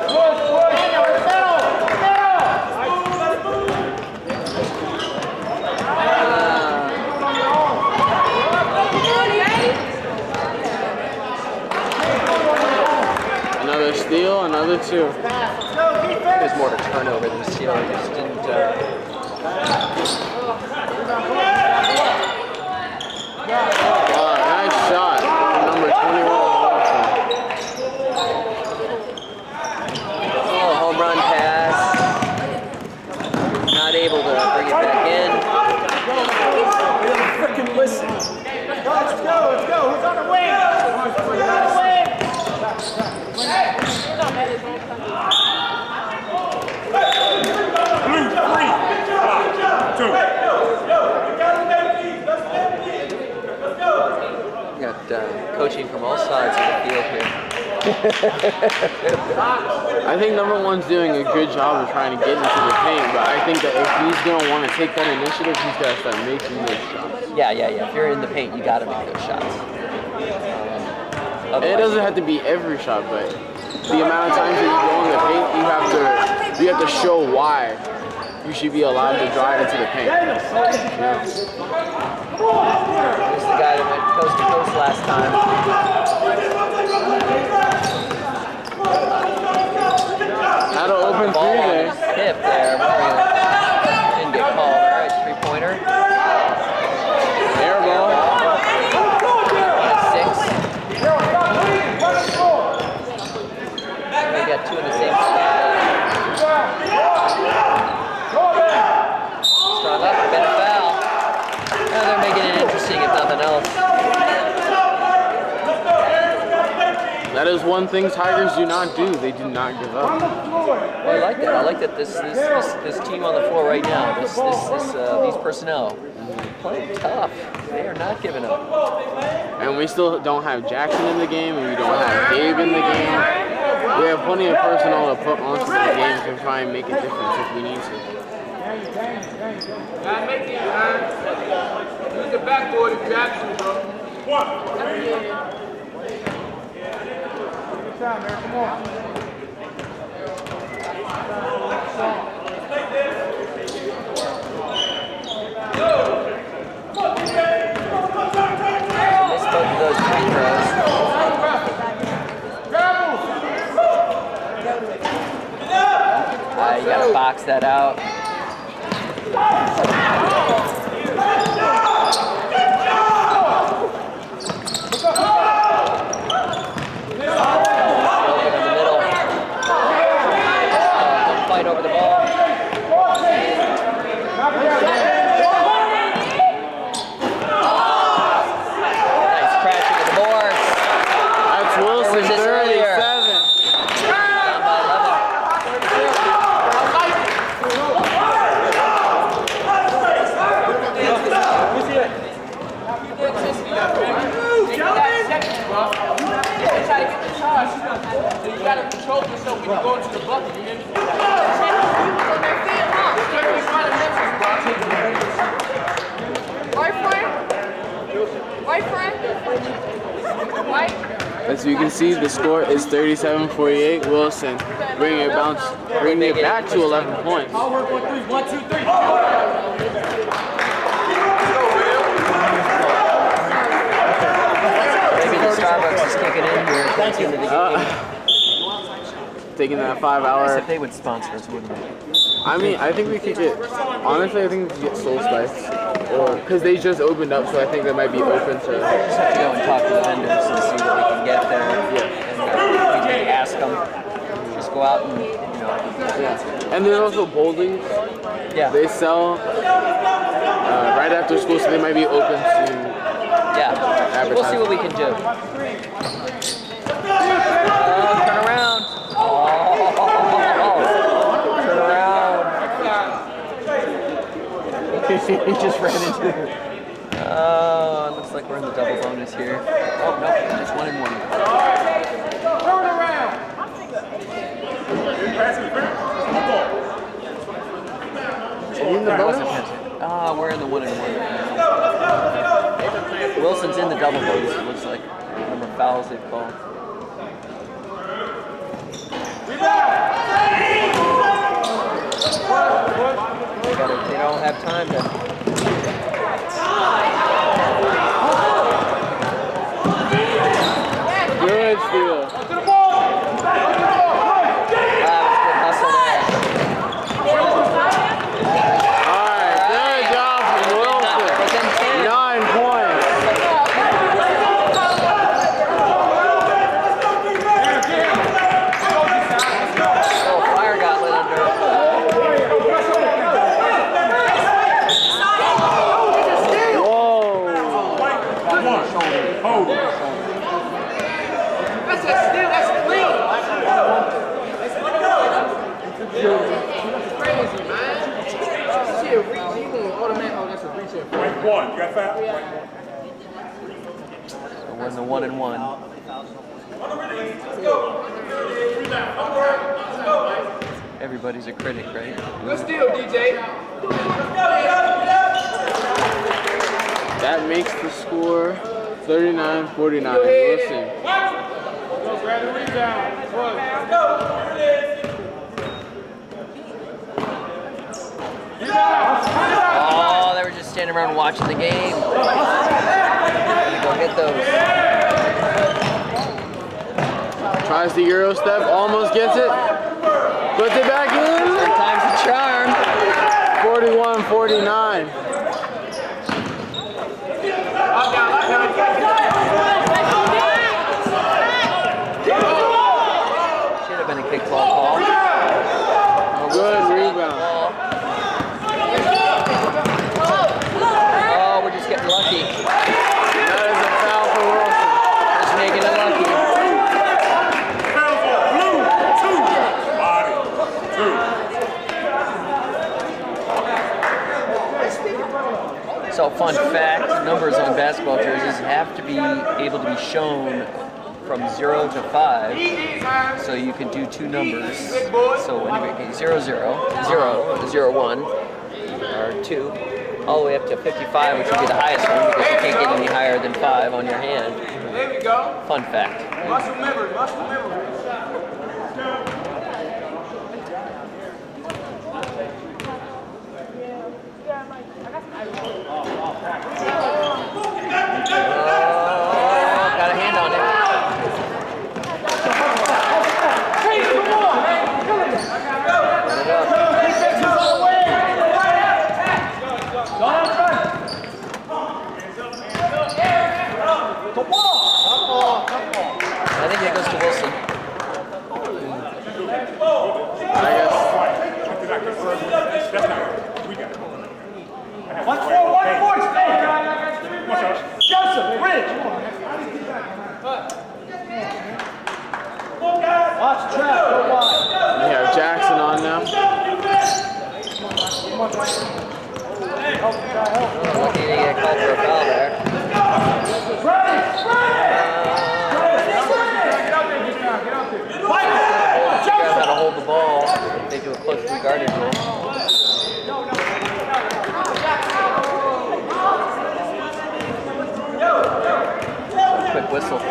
Another steal, another 2. There's more of a turnover than steal. They just didn't. Nice shot. Number 21. Oh, home run pass. Not able to bring it back in. Freaking listen. Let's go. Who's on the wing? Blue, 3. 2. We got coaching from all sides of the field here. I think number 1's doing a good job of trying to get into the paint, but I think that if he's going to want to take that initiative, he's got to start making those shots. Yeah. If you're in the paint, you got to make those shots. And it doesn't have to be every shot, but the amount of times that you go in the paint, you have to show why you should be allowed to drive into the paint. This is the guy that went coast to coast last time. Had an open Ball 3 on there. his hip there. Didn't get called. All right, 3-pointer. Air ball. 6. We got 2 in the same spot. Strong up, been a foul. Now they're making it interesting if nothing else. That is one thing Tigers do not do. They do not give up. Well, I like that. I like that this team on the floor right now, these personnel, playing tough. They are not giving up. And we still don't have Jackson in the game, and we don't have Dave in the game. We have plenty of personnel to put onto the game to try and make a difference if we need to. Use the backboard if you have to, bro. Good time, man. Come on. Missed both of those free throws. You gotta box that out. Open in the middle. Fight over the ball. Nice crashing of the boards. That's Wilson, 37. Down by 11. So you gotta control yourself when you go into the bucket. You hear me? White friend? White? As you can see, the score is 37-48. Wilson bringing it back to 11 points. I'll work on three. 1, 2, 3. Maybe the Starbucks is kicking in here towards the end of the game. Taking that 5 hour. If they would sponsor us, wouldn't they? I mean, I think we could get, honestly, I think we could get Soul Spice. Or, because they just opened up, so I think they might be open to. Just have to go and talk to the vendors and see what we can get there. Yeah. And we can ask them. Just go out and, Yeah. And there's also bowling. Yeah. They sell right after school, so they might be open to. Yeah. We'll see what we can do. Turn around. Turn around. He just ran into it. Looks like we're in the double bonus here. Oh, no, just 1 and 1. Turn around. We're in the 1 and 1. Wilson's in the double bonus, it looks like. Number of fouls they've called. They don't have time to. Good steal. Hustle there. Alright, good job from Wilson. 9 points. Oh, fire got lit under. That's a steal. That's clean. That's crazy, man. Shit, reach. You going automatic. Oh, that's a reach here. Right one. You got foul? So we're in the 1 and 1. Everybody's a critic, right? Good steal, DJ. That makes the score 39-49. Wilson. Go grab the rebound. Oh, they were just standing around watching the game. Go get those. Tries the Euro step, almost gets it. Puts it back in. Third time's the charm. 41-49. Should have been a kickball call. Good rebound. Oh, we're just getting lucky. That is a foul for Wilson. Just making it lucky. Foul for blue. 2. Body. 2. little fun fact, numbers on basketball jerseys have to be able to be shown from 0 to 5, so you can do two numbers. So anyway, 0, 0, 0, 0, 1, or 2, all the way up to 55, which would be the highest one because you can't get any higher than 5 on your hand. There we go. Fun fact. Muscle memory, muscle memory. Got a hand on it. I think it goes to Wilson. I guess. One four, stay. Joseph, Rich. Watch trap, go wide. We have Jackson on now. Lucky to get called for a foul there. Figure out how to hold the ball if they do a closely guarded rule. Quick whistle.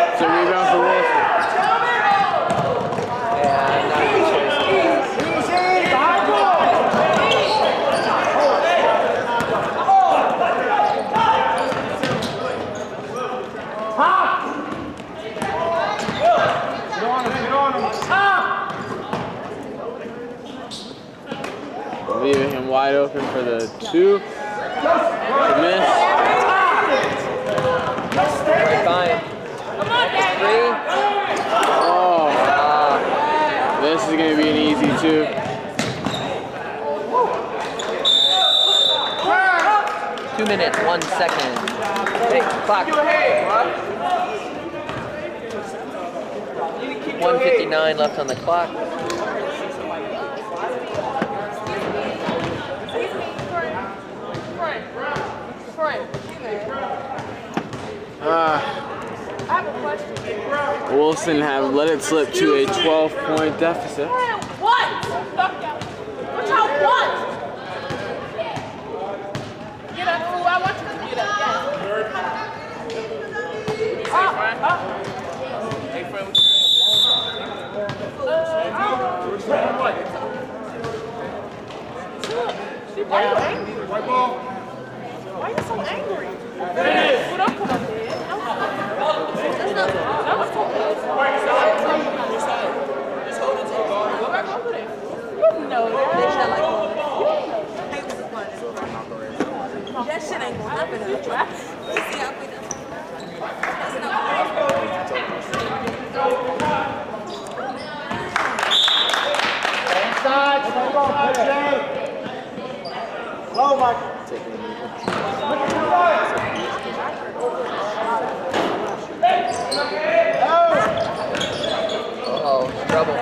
It's a rebound for Wilson. Leaving him wide open for the 2. The miss. Right by him. 3. Oh. This is going to be an easy 2. Two minutes, 1 second. Hey, clock. 1:59 left on the clock. I have a question. Wilson have let it slip to a 12-point deficit. What? Fuck y'all. What y'all want? Get up, fool. I want you to get up. Hey, friend. Why are you angry? Why are you so angry? Well, don't come up there. That was too close. Go back over there. You know that. That shit ain't going up in her. You see how we done? That's not Inside, Jay. Low, Michael. Oh, trouble.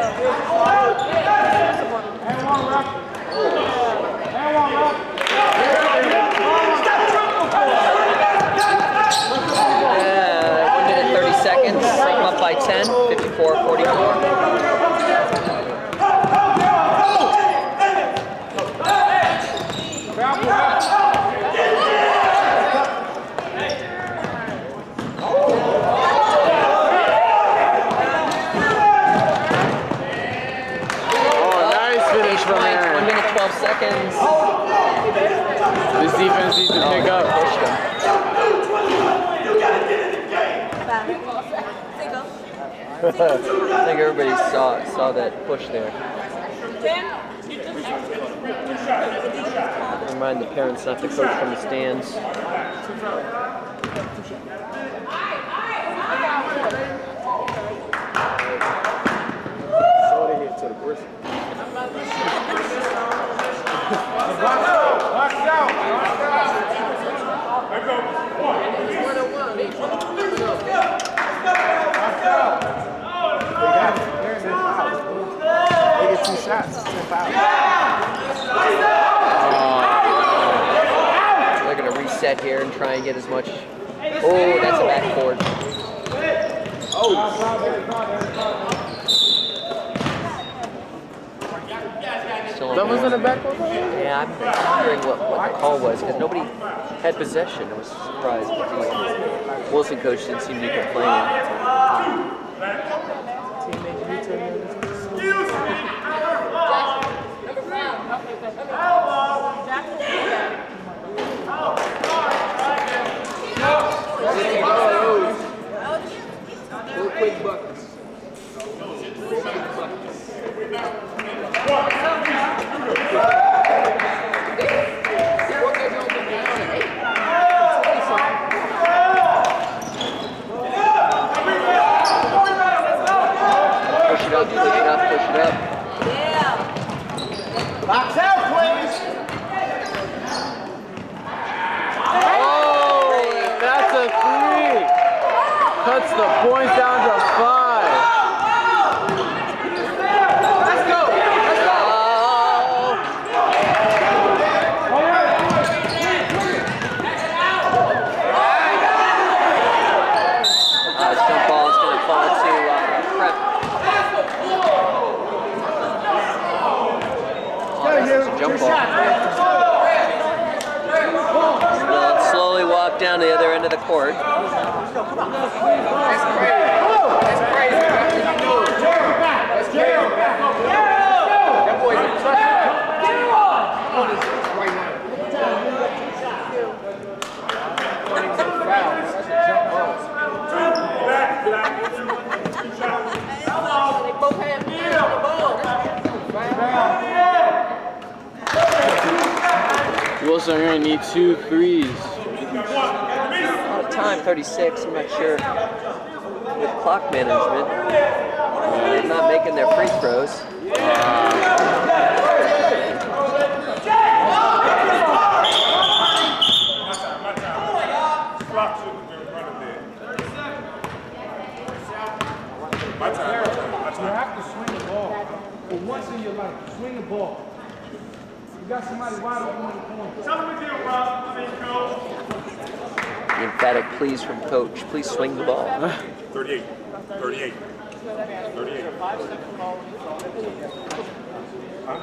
Yeah, 1 minute 30 seconds. Up by 10, 54-44. This defense needs to pick up. Pushed him. I think everybody saw that push there. Remind the parents not to coach from the stands. To the person. Box out! Box out! They get 2 shots, 10 fouls. They're going to reset here and try and get as much. Oh, that's a backboard. That wasn't a backboard? Yeah, I'm wondering what the call was because nobody had possession. I was surprised. But the Wilson coach didn't seem to be complaining. Quick buckets. Push it up, push it up, push it up. Box out, please. Oh, that's a 3. Cuts the points down to 5. Let's go. Let's go. This jump ball is going to fall to Prep. That's a jump ball. They'll slowly walk down to the other end of the court. Wilson, you're going to need 2 threes. Out of time, 36. I'm not sure with clock management. They're not making their free throws. You have to swing the ball. For once in your life, swing the ball. You got somebody wide open in the corner. Tell me deal, Rob. The emphatic please from coach. Please swing the ball. 38. 38. 38. Huh?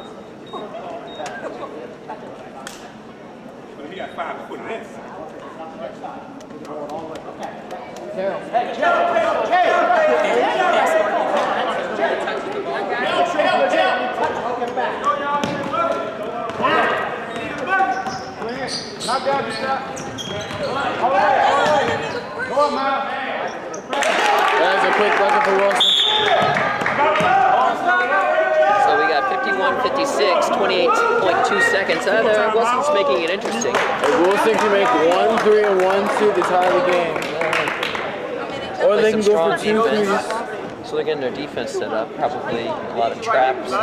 But he got 5 foot this. Hey, Knock down your shot. All right. Go on, Miles. That is a quick bucket for Wilson. So we got 51-56, 28.2 seconds. Wilson's making it interesting. If Wilson can make 1 3 and 1 2 to tie the game. Or Play they some can go strong for 2 threes. defense. So they're getting their defense set up. Probably a lot of traps. A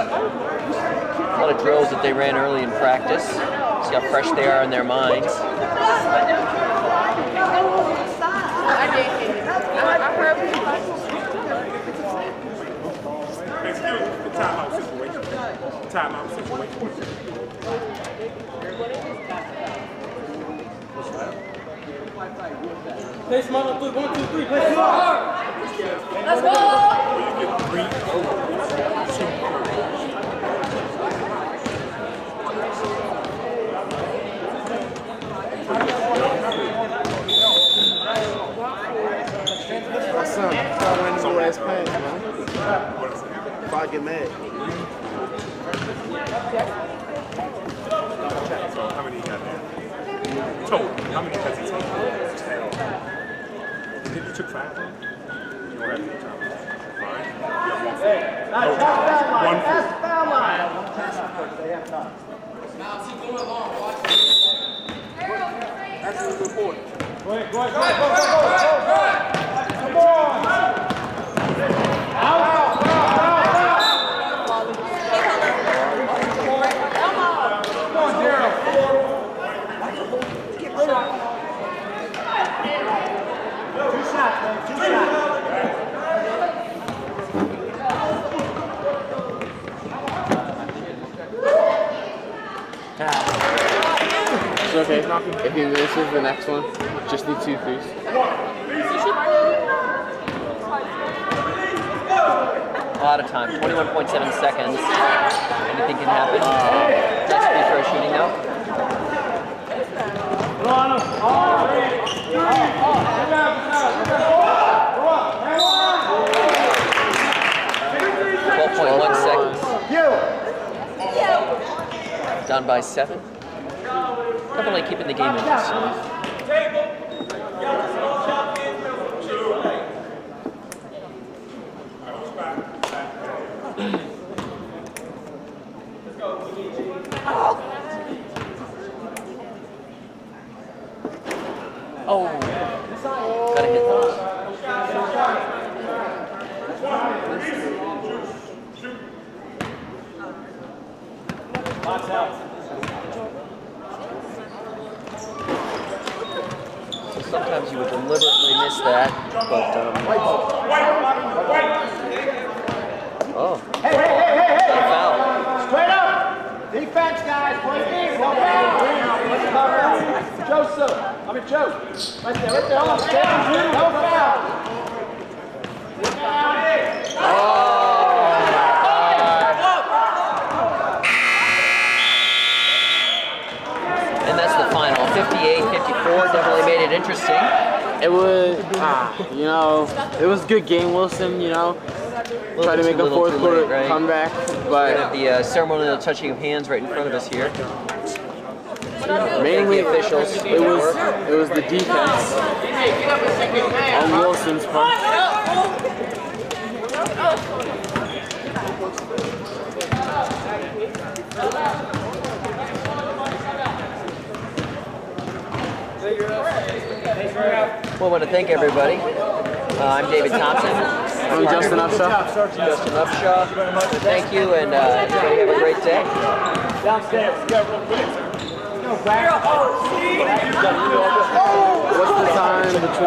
lot of drills that they ran early in practice. See how fresh they are in their minds. Excuse me, the timeout situation. Timeout situation. Play smart on 3, 1, 2, 3. Play smart. Let's go! My son, I went to the last pass, man. If I get mad. So how many you got there? Total. How many has he taken? You took 5? You don't have any time. 5. That's foul line. 1 That's foul line. They have time. That's a good point. Go ahead, go ahead, go ahead, go ahead, go ahead. Come on. Out. Come on, Daryl. Two shots, man. Two shots. It's okay. If he misses the next one, just need 2 threes. A lot of time, 21.7 seconds. Anything can happen. Next free throw shooting now. 12.1 seconds. Down by 7. Definitely keeping the game interesting. Oh, gotta hit those. Sometimes you would deliberately miss that, but oh, Hey. not a foul. Straight up. Defense, guys. Play defense. No foul. Joseph. Joe. Right there. Hold on. Stay on. No foul. And that's the final. 58-54 definitely made it interesting. It was, you know, it was a good game, Wilson, you know. Try to make a fourth quarter comeback, We but have the ceremonial touching of hands right in front of us here. mainly The officials. it was the defense on Wilson's part. Well, I want to thank everybody. I'm David Thompson. I'm Justin Upshaw. Justin Upshaw. Thank you, and everybody have a great day. Downstairs. What's the time between